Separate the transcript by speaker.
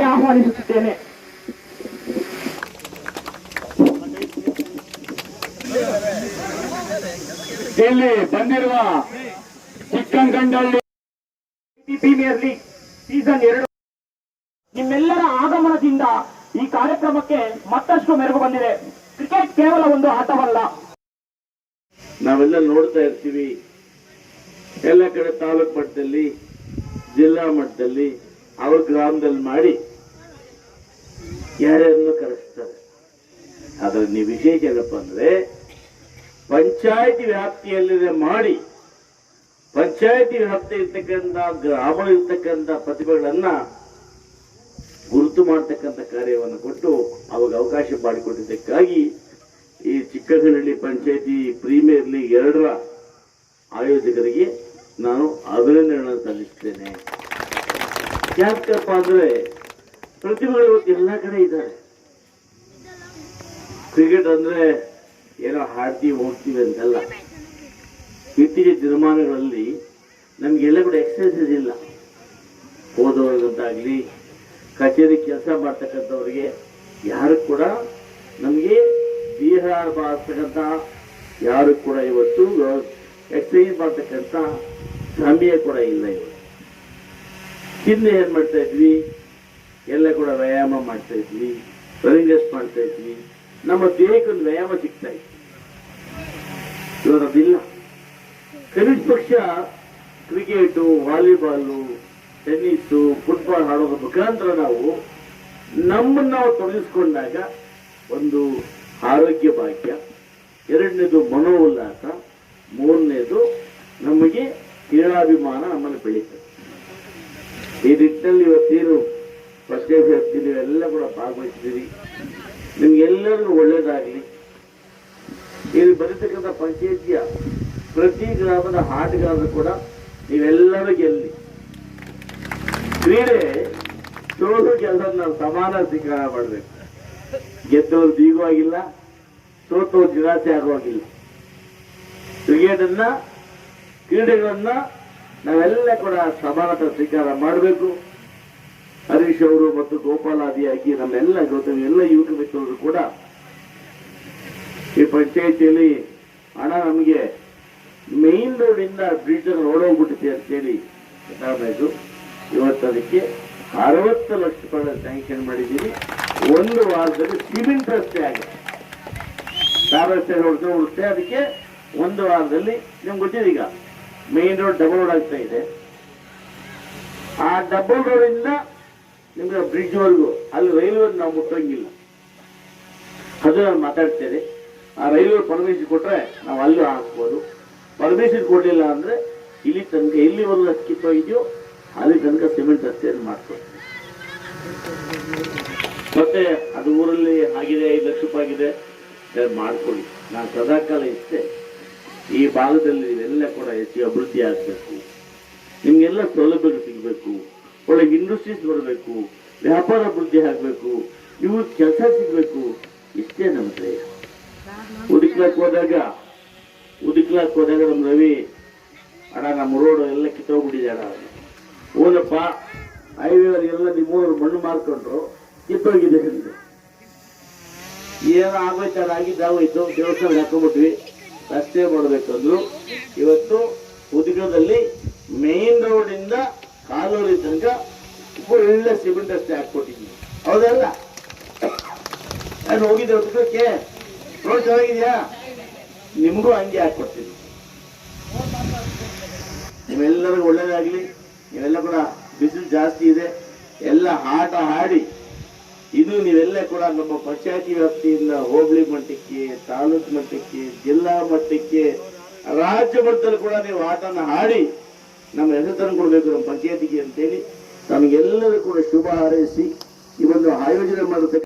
Speaker 1: ಆಹ್ವಾನಿಸುತ್ತೇನೆ. ಇಲ್ಲಿ ಬಂದಿರುವ ಚಿಕ್ಕಂಗಂಡಳ್ಳಿ premier league season 2 ನಿಮ್ಮೆಲ್ಲರ ಆಗಮನದಿಂದ ಈ ಕಾರ್ಯಕ್ರಮಕ್ಕೆ ಮತ್ತಷ್ಟು ಮೆರುಗು ಬಂದಿದೆ. ಕ್ರಿಕೆಟ್ ಕೇವಲ ಒಂದು ಆಟವಲ್ಲ.
Speaker 2: ನಾವೆಲ್ಲ ನೋಡ್ತಾ ಇರ್ತೀವಿ, ಎಲ್ಲ ಕಡೆ ತಾಲೂಕು ಮಟ್ಟದಲ್ಲಿ, ಜಿಲ್ಲಾ ಮಟ್ಟದಲ್ಲಿ, ಅವ್ರ ಗ್ರಾಮದಲ್ಲಿ ಮಾಡಿ ಯಾರ್ಯಾರನ್ನು ಕರೆಸ್ತಾರೆ. ಆದ್ರೆ ನೀವು ವಿಶೇಷ ಏನಪ್ಪ ಅಂದ್ರೆ ಪಂಚಾಯತಿ ವ್ಯಾಪ್ತಿಯಲ್ಲಿದೆ ಮಾಡಿ ಪಂಚಾಯತಿ ವ್ಯಾಪ್ತಿ ಇರ್ತಕ್ಕಂಥ ಗ್ರಾಮ ಇರ್ತಕ್ಕಂಥ ಪ್ರತಿಭೆಗಳನ್ನ ಗುರುತು ಮಾಡತಕ್ಕಂಥ ಕಾರ್ಯವನ್ನು ಕೊಟ್ಟು ಅವಾಗ ಅವಕಾಶ ಮಾಡಿಕೊಟ್ಟಿದ್ದಕ್ಕಾಗಿ ಈ ಚಿಕ್ಕಂಗನಹಳ್ಳಿ ಪಂಚಾಯತಿ ಪ್ರೀಮಿಯರ್ ಲೀಗ್ 2ರ ಆಯೋಜಕರಿಗೆ ನಾನು ಅಭಿನಂದನೆ ಸಲ್ಲಿಸ್ತೇನೆ. ಯಾಕಪ್ಪ ಅಂದ್ರೆ ಪ್ರತಿಭೆಗಳು ಇವತ್ತು ಎಲ್ಲ ಕಡೆ ಇದ್ದಾರೆ. ಕ್ರಿಕೆಟ್ ಅಂದ್ರೆ ಏನೋ ಹಾಡ್ತೀವಿ ಹೋಗ್ತೀವಿ ಅಂತಲ್ಲ. ಇತ್ತೀಚಿನ ದಿನಮಾನಗಳಲ್ಲಿ ನಮ್ಗೆಲ್ಲ ಕೂಡ ಎಕ್ಸರ್ಸೈಸ್ ಇಲ್ಲ. ಓದೋರಿಗಂತಾಗ್ಲಿ, ಕಚೇರಿ ಕೆಲಸ ಮಾಡ್ತಕ್ಕಂಥವ್ರಿಗೆ ಯಾರು ಕೂಡ ನಮಗೆ ದೇಹ ಮಾಡ್ತಕ್ಕಂಥ ಯಾರು ಕೂಡ ಇವತ್ತು ಎಕ್ಸರ್ಸೈಸ್ ಮಾಡ್ತಕ್ಕಂಥ ಸಮಯ ಕೂಡ ಇಲ್ಲ. ಇವತ್ತು ಹಿಂದೆ ಏನ್ ಮಾಡ್ತಾ ಇದ್ವಿ, ಎಲ್ಲ ಕೂಡ ವ್ಯಾಯಾಮ ಮಾಡ್ತಾ ಇದ್ವಿ, ರನ್ನಿಂಗ್ ರೇಸ್ ಮಾಡ್ತಾ ಇದ್ವಿ, ನಮ್ಮ ದೇಹಕ್ಕೊಂದು ವ್ಯಾಯಾಮ ಸಿಗ್ತಾ ಇತ್ತು. ಇವಾಗ ಅದಿಲ್ಲ. ಕನಿಷ್ಠ ಪಕ್ಷ ಕ್ರಿಕೆಟು, ವಾಲಿಬಾಲು, ಟೆನ್ನಿಸು, ಫುಟ್ಬಾಲ್ ಆಡೋದ್ರ ಮುಖಾಂತರ ನಮ್ಮನ್ನು ನಾವು ತೊಡಗಿಸ್ಕೊಂಡಾಗ ಒಂದು ಆರೋಗ್ಯ ಭಾಗ್ಯ, 2ನೇದು ಮನೋಲ್ಲಾಸ, 3ನೇದು ನಮಗೆ ಕ್ರೀಡಾಭಿಮಾನ ನಮ್ಮಲ್ಲಿ ಬೆಳೀತದೆ. ಈ ನಿಟ್ಟಿನಲ್ಲಿ ಇವತ್ತೇನು ಫಸ್ಟ್ ನೀವೆಲ್ಲ ಕೂಡ ಭಾಗವಹಿಸಿದ್ದೀರಿ. ನಿಮ್ಗೆಲ್ಲರಿಗೂ ಒಳ್ಳೇದಾಗಲಿ. ಇಲ್ಲಿ ಬರೀತಕ್ಕಂಥ ಪಂಚಾಯಿತಿಯ ಪ್ರತಿ ಗ್ರಾಮದ ಆಟಗಾರರು ಕೂಡ ನೀವೆಲ್ಲರೂ ಗೆಲ್ಲಿ. ಕ್ರೀಡೆ ಸೋಲು ಕೆಲಸ ನಾವು ಸಮಾನ ಸ್ವೀಕಾರ ಮಾಡಬೇಕು. ಗೆದ್ದವರು ಬೀಗುವಾಗಿಲ್ಲ, ಸೋತವರು ನಿರಾಸೆ ಆಗುವಾಗಿಲ್ಲ. ಕ್ರೀಡೆಗಳನ್ನ ನಾವೆಲ್ಲ ಕೂಡ ಸಮಾನತೆ ಸ್ವೀಕಾರ ಮಾಡಬೇಕು. ಹರೀಶ್ ಅವರು ಮತ್ತು ಗೋಪಾಲಾದಿಯಾಗಿ ನಮ್ಮೆಲ್ಲ ಎಲ್ಲ ಯುವಕ ಮಿತ್ರರು ಕೂಡ ಈ ಪಂಚಾಯಿತಿಯಲ್ಲಿ ಹಣ ನಮಗೆ ಮೇನ್ ರೋಡಿಂದ ಬ್ರಿಡ್ಜ್ ಓಡೋಗ್ಬಿಟ್ಟಿದೆ ಅಂತೇಳಿ ಗೊತ್ತಾಗಬೇಕು. ಇವತ್ತು ಅದಕ್ಕೆ 60 ಲಕ್ಷ ರೂಪಾಯಿ ಸ್ಯಾಂಕ್ಷನ್ ಮಾಡಿದ್ದೀವಿ. 1 ವಾರದಲ್ಲಿ ಸಿಮೆಂಟ್ ರಸ್ತೆ ಆಗಿದೆ. ತಾರ್ ರಸ್ತೆ ಉಳಿಸ್ತೇ ಅದಕ್ಕೆ 1 ವಾರದಲ್ಲಿ ನಿಮ್ಗೆ ಗೊತ್ತಿದೆ. ಈಗ ಮೇನ್ ರೋಡ್ ಡಬಲ್ ರೋಡ್ ಆಗ್ತಾ ಇದೆ. ಆ ಡಬಲ್ ರೋಡ್ ಇಂದ ನಿಮ್ಗೆ ಬ್ರಿಡ್ಜ್ ವರೆಗೂ ಅಲ್ಲಿ ರೈಲ್ವೆ ನಾವು ಮುಟ್ಟಂಗಿಲ್ಲ. ಅದು ನಾನು ಮಾತಾಡ್ತೇನೆ. ಆ ರೈಲ್ವೆ ಪರ್ಮಿಷನ್ ಕೊಟ್ರೆ ನಾವು ಅಲ್ಲೂ ಹಾಕ್ಬೋದು. ಪರ್ಮಿಷನ್ ಕೊಡಲಿಲ್ಲ ಅಂದ್ರೆ ಇಲ್ಲಿ ತನಕ ಎಲ್ಲಿವರೆಗೂ ಸ್ಕಿಪ್ ಆಗಿದೆಯೋ ಅಲ್ಲಿ ತನಕ ಸಿಮೆಂಟ್ ರಸ್ತೆಯನ್ನು ಮಾಡ್ಕೊಡ್ತೀವಿ. ಮತ್ತೆ ಅದು ಊರಲ್ಲಿ ಆಗಿದೆ, 5 ಲಕ್ಷ ರೂಪಾಯಿ ಆಗಿದೆ, ಮಾಡ್ಕೊಳ್ಳಿ. ನಾನು ಸದಾಕಾಲ ಇಷ್ಟೇ, ಈ ಭಾಗದಲ್ಲಿ ನೀವೆಲ್ಲ ಕೂಡ ಹೆಚ್ಚು ಅಭಿವೃದ್ಧಿ ಆಗಬೇಕು, ನಿಮ್ಗೆಲ್ಲ ಸೌಲಭ್ಯಗಳು ಸಿಗಬೇಕು, ಒಳ್ಳೆ ಇಂಡಸ್ಟ್ರೀಸ್ ಬರಬೇಕು, ವ್ಯಾಪಾರ ಅಭಿವೃದ್ಧಿ ಆಗಬೇಕು, ಇವು ಕೆಲಸ ಸಿಗಬೇಕು. ಇಷ್ಟೇ ನಮ್ಮ ಶ್ರೇಯ. ಉದಿಕ್ಲಾಕ್ ಹೋದಾಗ ನಮ್ಮ ರವಿ ಅಣ್ಣ ನಮ್ಮ ರೋಡ್ ಎಲ್ಲ ಕಿತ್ತೋಗ್ಬಿಟ್ಟಿದೆ ಅಣ್ಣ. ಓನಪ್ಪ ಹೈವೇವರೆಗೆಲ್ಲ ನಿಮ್ಮೂರು ಮಣ್ಣು ಮಾರ್ಕೊಂಡ್ರು, ಕಿತ್ತೋಗಿದೆ ಅಂದ್ರೆ ಏನೋ ಆಗೋಯ್ತು, ಆಗಿದ್ದಾಗೋಯ್ತು, ದೇವಸ್ಥಾನ ಹಾಕೊಂಡ್ಬಿಟ್ವಿ, ರಸ್ತೆ ಮಾಡಬೇಕಂದ್ರು. ಇವತ್ತು ಉದಿಕದಲ್ಲಿ ಮೇನ್ ರೋಡ್ ಇಂದ ಕಾಲೂರಿ ತನಕ ಒಳ್ಳೆ ಸಿಮೆಂಟ್ ರಸ್ತೆ ಹಾಕ್ಕೊಟ್ಟಿದ್ವಿ. ಹೌದಲ್ಲ? ನಾನು ಹೋಗಿದ್ದೆ ಉದ್ಕಕ್ಕೆ, ರೋಡ್ ಚೆನ್ನಾಗಿದ್ಯಾ? ನಿಮಗೂ ಹಂಗೆ ಹಾಕ್ಕೊಡ್ತೀನಿ. ನೀವೆಲ್ಲರಿಗೂ ಒಳ್ಳೇದಾಗ್ಲಿ. ನೀವೆಲ್ಲ ಕೂಡ ಬಿಸಿಲು ಜಾಸ್ತಿ ಇದೆ, ಎಲ್ಲ ಆಟ ಆಡಿ ಇದು ನೀವೆಲ್ಲ ಕೂಡ ನಮ್ಮ ಪಂಚಾಯತಿ ವ್ಯಾಪ್ತಿಯಿಂದ ಹೋಬಳಿ ಮಟ್ಟಕ್ಕೆ, ತಾಲೂಕು ಮಟ್ಟಕ್ಕೆ, ಜಿಲ್ಲಾ ಮಟ್ಟಕ್ಕೆ, ರಾಜ್ಯ ಮಟ್ಟದಲ್ಲಿ ಕೂಡ ನೀವು ಆಟನ ಆಡಿ ನಮ್ಮ ಹೆಸರು ಕೊಡಬೇಕು ನಮ್ಮ ಪಂಚಾಯತಿಗೆ ಅಂತೇಳಿ ನಮಗೆಲ್ಲರೂ ಕೂಡ ಶುಭ ಹಾರೈಸಿ ಈ ಒಂದು ಆಯೋಜನೆ ಮಾಡತಕ್ಕ